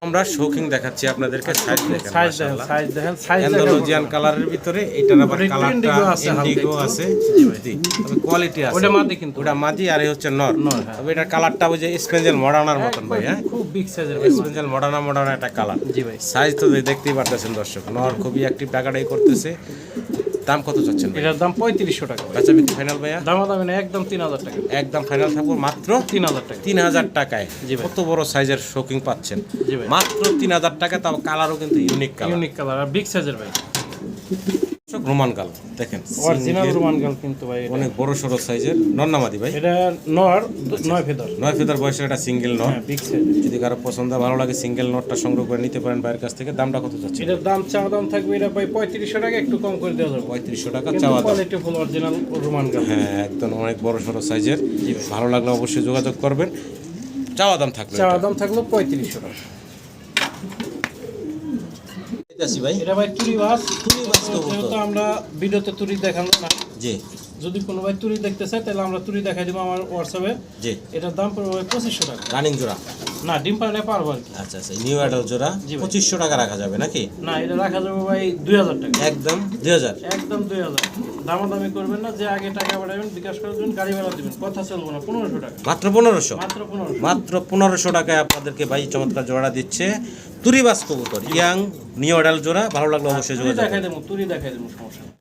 আমরা শৌখিন দেখাচ্ছি আপনাদেরকে। সাইজ দেখেন সাইজ দেখেন মাশাআল্লাহ। সাইজ দেখেন সাইজ অ্যান্ডালুজিয়ান কালারের ভিতরে এটার আবার ওটা কালারটা indigo আছে হালকা ইন্ডিগো একটু। আছে। জি ভাই। জি, তবে কোয়ালিটি আছে। ওটা মাদি কিন্তু। ওটা মাদি আর এই হচ্ছে নর। নর, হ্যাঁ। তবে এটার কালারটা ওই যে স্পেঞ্জেল মডার্নার মতন ভাই। হ্যাঁ খুব বিগ সাইজের ভাই। স্পেঞ্জেল মডার্না একটা কালার। জি ভাই। সাইজ তো দেখতেই পারতেছেন দর্শক। নর খুবই অ্যাক্টিভ টাকাটাই করতেছে। দাম কত চাচ্ছেন ভাই? এটার দাম 3500 টাকা ভাই। বেচা বিক্রি ফাইনাল ভাইয়া? দামাদামি না একদম 3000 টাকা। একদম ফাইনাল থাকবো মাত্র 3000 টাকা। 3000 টাকায়। জি ভাই। কত বড় সাইজের শৌকিং পাচ্ছেন জি ভাই। মাত্র 3000 টাকা। তাও কালারও কিন্তু ইউনিক কালার। ইউনিক কালার আর বিগ সাইজের ভাই। রোমান গাল দেখেন অরিজিনাল রোমান গাল কিন্তু ভাই এটা। অনেক বড় সড়ো সাইজের। নন্নামাদি ভাই? এটা নর 9 ফেদার। 9 ফেদার বয়সের একটা সিঙ্গেল নট। হ্যাঁ বিগ সাইজ। যদি কারো পছন্দ ভালো লাগে সিঙ্গেল নটটা সংগ্রহ করে নিতে পারেন ভাইয়ের কাছ থেকে। দামটা কত যাচ্ছে? এটার দাম চাওয়া দাম থাকবে এটা ভাই 3500 টাকা, একটু কম করে দেওয়া যাবে। 3500 টাকা কিন্তু চাওয়া দাম। কোয়ালিটি ফুল অরিজিনাল রোমান গাল। হ্যাঁ একদম অনেক বড় সড়ো সাইজের। ভালো লাগলে অবশ্যই যোগাযোগ করবেন। চাওয়া দাম থাকবে চাওয়া দাম থাকলো 3500 টাকা। ভাই এটা ভাই তুরি বাস। বাস কবুতর। যেহেতু আমরা ভিডিওতে তুরি দেখানো না, জি যদি কোনো ভাই তুরি দেখতে চায় তাহলে আমরা তুরি দেখাই দিব আমার হোয়াটসঅ্যাপে। জি। এটার দাম পড়বে ভাই 2500 টাকা। রানিং জোড়া? না ডিম পাড়া পারবো আর কি। আচ্ছা আচ্ছা নিউ অ্যাডাল্ট জোড়া জি ভাই। 2500 টাকা রাখা যাবে নাকি? না এটা রাখা যাবে ভাই 2000 টাকা। একদম 2000। একদম 2000। দামাদামি করবেন না, যে আগে টাকা পাঠাবেন বিকাশ করে দেবেন, গাড়ি ভাড়া দিবেন, কথা চলবো না। 1500 টাকা মাত্র 1500? মাত্র 1500। মাত্র 1500 টাকায় আপনাদেরকে ভাই চমৎকার জোড়া দিচ্ছে তুরিবাস কবুতর ইয়াং নিউ অ্যাডাল্ট জোড়া। ভালো লাগলে অবশ্যই তুরি যোগাযোগ দেখাই করবেন। দেবো, তুরি দেখাই দেবো, সমস্যা নেই।